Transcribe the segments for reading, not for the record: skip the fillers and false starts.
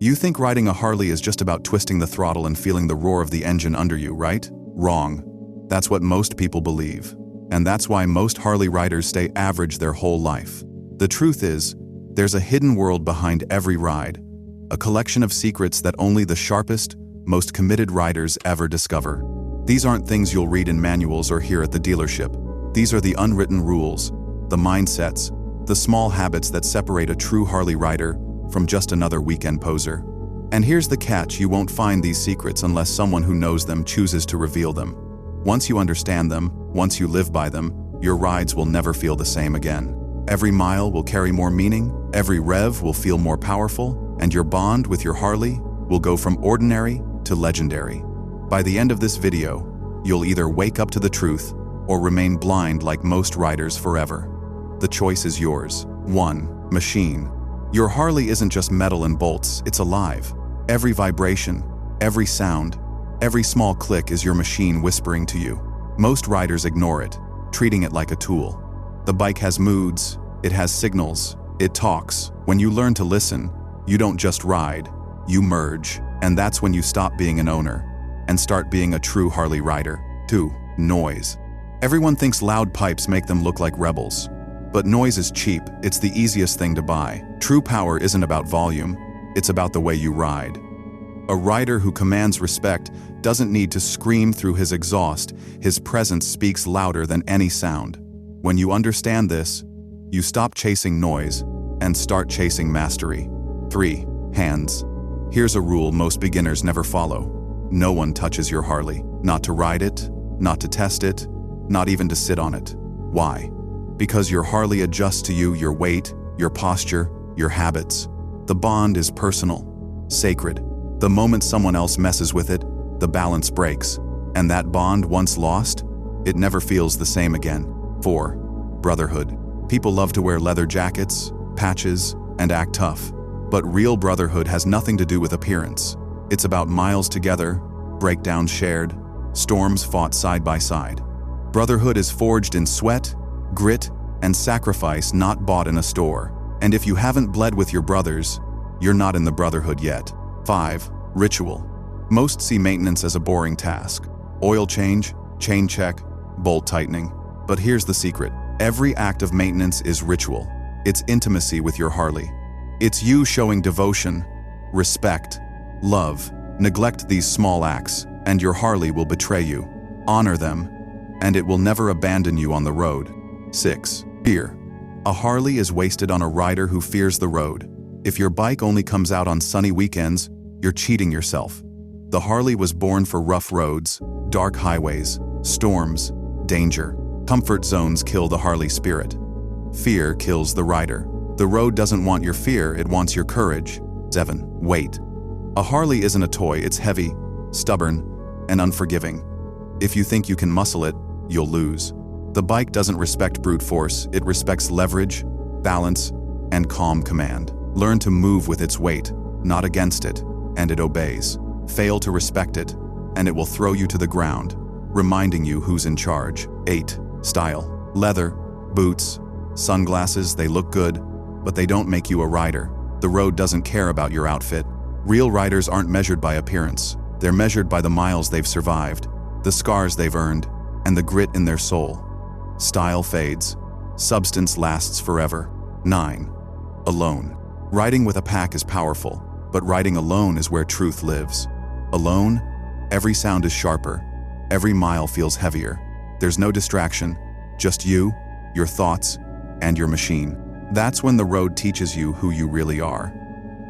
You think riding a Harley is just about twisting the throttle and feeling the roar of the engine under you, right? Wrong. That's what most people believe. And that's why most Harley riders stay average their whole life. The truth is, there's a hidden world behind every ride, a collection of secrets that only the sharpest, most committed riders ever discover. These aren't things you'll read in manuals or hear at the dealership. These are the unwritten rules, the mindsets, the small habits that separate a true Harley rider from just another weekend poser. And here's the catch: you won't find these secrets unless someone who knows them chooses to reveal them. Once you understand them, once you live by them, your rides will never feel the same again. Every mile will carry more meaning, every rev will feel more powerful, and your bond with your Harley will go from ordinary to legendary. By the end of this video, you'll either wake up to the truth or remain blind like most riders forever. The choice is yours. 1. Machine. Your Harley isn't just metal and bolts, it's alive. Every vibration, every sound, every small click is your machine whispering to you. Most riders ignore it, treating it like a tool. The bike has moods, it has signals, it talks. When you learn to listen, you don't just ride, you merge. And that's when you stop being an owner and start being a true Harley rider. 2. Noise. Everyone thinks loud pipes make them look like rebels. But noise is cheap, it's the easiest thing to buy. True power isn't about volume, it's about the way you ride. A rider who commands respect doesn't need to scream through his exhaust. His presence speaks louder than any sound. When you understand this, you stop chasing noise and start chasing mastery. 3. Hands. Here's a rule most beginners never follow. No one touches your Harley. Not to ride it, not to test it, not even to sit on it. Why? Because your Harley adjusts to you, your weight, your posture, your habits. The bond is personal, sacred. The moment someone else messes with it, the balance breaks. And that bond, once lost, it never feels the same again. 4. Brotherhood. People love to wear leather jackets, patches, and act tough. But real brotherhood has nothing to do with appearance. It's about miles together, breakdowns shared, storms fought side by side. Brotherhood is forged in sweat, grit, and sacrifice, not bought in a store. And if you haven't bled with your brothers, you're not in the brotherhood yet. 5. Ritual. Most see maintenance as a boring task. Oil change, chain check, bolt tightening. But here's the secret. Every act of maintenance is ritual. It's intimacy with your Harley. It's you showing devotion, respect, love. Neglect these small acts, and your Harley will betray you. Honor them, and it will never abandon you on the road. 6. Fear. A Harley is wasted on a rider who fears the road. If your bike only comes out on sunny weekends, you're cheating yourself. The Harley was born for rough roads, dark highways, storms, danger. Comfort zones kill the Harley spirit. Fear kills the rider. The road doesn't want your fear, it wants your courage. 7. Weight. A Harley isn't a toy, it's heavy, stubborn, and unforgiving. If you think you can muscle it, you'll lose. The bike doesn't respect brute force, it respects leverage, balance, and calm command. Learn to move with its weight, not against it, and it obeys. Fail to respect it, and it will throw you to the ground, reminding you who's in charge. 8. Style. Leather, boots, sunglasses, they look good, but they don't make you a rider. The road doesn't care about your outfit. Real riders aren't measured by appearance. They're measured by the miles they've survived, the scars they've earned, and the grit in their soul. Style fades. Substance lasts forever. 9. Alone. Riding with a pack is powerful, but riding alone is where truth lives. Alone, every sound is sharper. Every mile feels heavier. There's no distraction, just you, your thoughts, and your machine. That's when the road teaches you who you really are.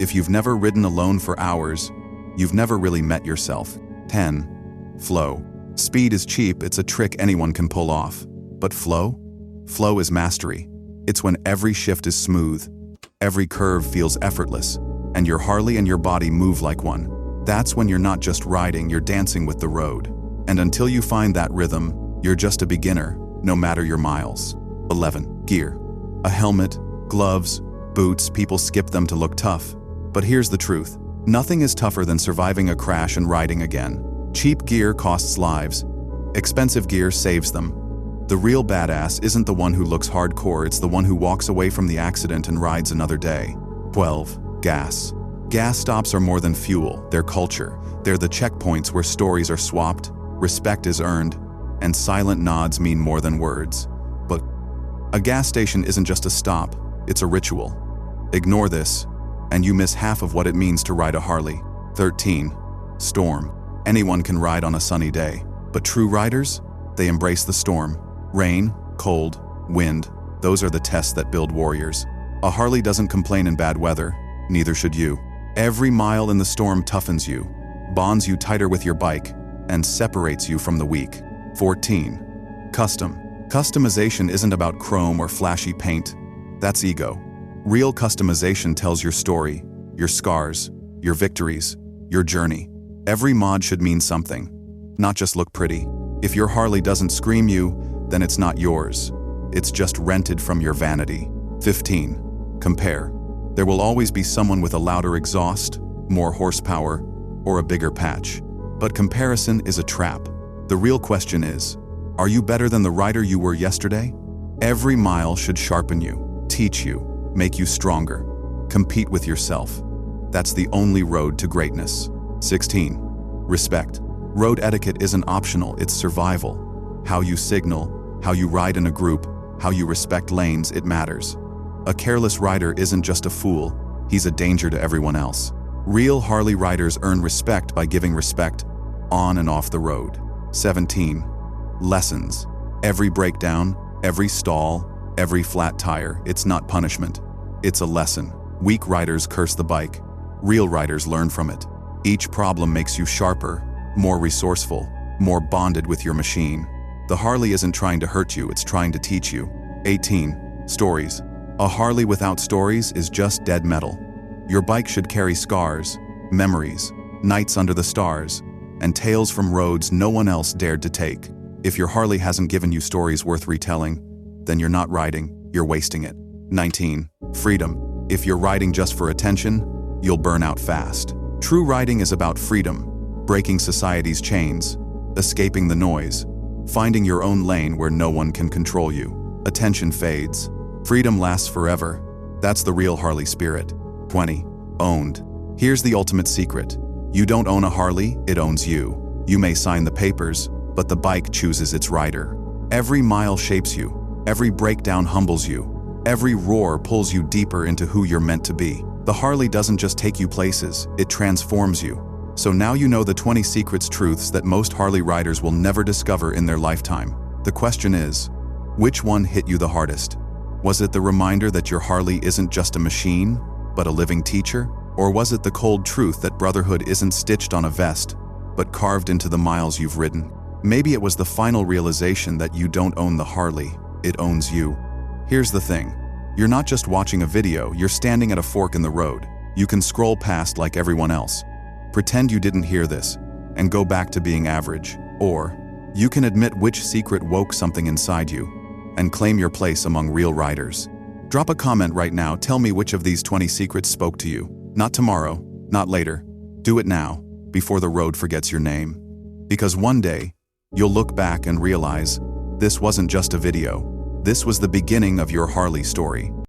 If you've never ridden alone for hours, you've never really met yourself. 10. Flow. Speed is cheap, it's a trick anyone can pull off. But flow? Flow is mastery. It's when every shift is smooth, every curve feels effortless, and your Harley and your body move like one. That's when you're not just riding, you're dancing with the road. And until you find that rhythm, you're just a beginner, no matter your miles. 11. Gear. A helmet, gloves, boots, people skip them to look tough. But here's the truth. Nothing is tougher than surviving a crash and riding again. Cheap gear costs lives. Expensive gear saves them. The real badass isn't the one who looks hardcore, it's the one who walks away from the accident and rides another day. 12. Gas. Gas stops are more than fuel, they're culture. They're the checkpoints where stories are swapped, respect is earned, and silent nods mean more than words. But a gas station isn't just a stop, it's a ritual. Ignore this, and you miss half of what it means to ride a Harley. 13. Storm. Anyone can ride on a sunny day, but true riders? They embrace the storm. Rain, cold, wind, those are the tests that build warriors. A Harley doesn't complain in bad weather, neither should you. Every mile in the storm toughens you, bonds you tighter with your bike, and separates you from the weak. 14. Custom. Customization isn't about chrome or flashy paint. That's ego. Real customization tells your story, your scars, your victories, your journey. Every mod should mean something, not just look pretty. If your Harley doesn't scream you, then it's not yours. It's just rented from your vanity. 15. Compare. There will always be someone with a louder exhaust, more horsepower, or a bigger patch. But comparison is a trap. The real question is, are you better than the rider you were yesterday? Every mile should sharpen you, teach you, make you stronger. Compete with yourself. That's the only road to greatness. 16. Respect. Road etiquette isn't optional, it's survival. How you signal, how you ride in a group, how you respect lanes, it matters. A careless rider isn't just a fool, he's a danger to everyone else. Real Harley riders earn respect by giving respect on and off the road. 17. Lessons. Every breakdown, every stall, every flat tire, it's not punishment. It's a lesson. Weak riders curse the bike. Real riders learn from it. Each problem makes you sharper, more resourceful, more bonded with your machine. The Harley isn't trying to hurt you, it's trying to teach you. 18. Stories. A Harley without stories is just dead metal. Your bike should carry scars, memories, nights under the stars, and tales from roads no one else dared to take. If your Harley hasn't given you stories worth retelling, then you're not riding, you're wasting it. 19. Freedom. If you're riding just for attention, you'll burn out fast. True riding is about freedom, breaking society's chains, escaping the noise, finding your own lane where no one can control you. Attention fades. Freedom lasts forever. That's the real Harley spirit. 20. Owned. Here's the ultimate secret. You don't own a Harley, it owns you. You may sign the papers, but the bike chooses its rider. Every mile shapes you. Every breakdown humbles you. Every roar pulls you deeper into who you're meant to be. The Harley doesn't just take you places, it transforms you. So now you know the 20 secrets truths that most Harley riders will never discover in their lifetime. The question is, which one hit you the hardest? Was it the reminder that your Harley isn't just a machine, but a living teacher? Or was it the cold truth that brotherhood isn't stitched on a vest, but carved into the miles you've ridden? Maybe it was the final realization that you don't own the Harley, it owns you. Here's the thing. You're not just watching a video, you're standing at a fork in the road. You can scroll past like everyone else. Pretend you didn't hear this, and go back to being average. Or, you can admit which secret woke something inside you, and claim your place among real riders. Drop a comment right now, tell me which of these 20 secrets spoke to you. Not tomorrow, not later. Do it now, before the road forgets your name. Because one day, you'll look back and realize, this wasn't just a video. This was the beginning of your Harley story.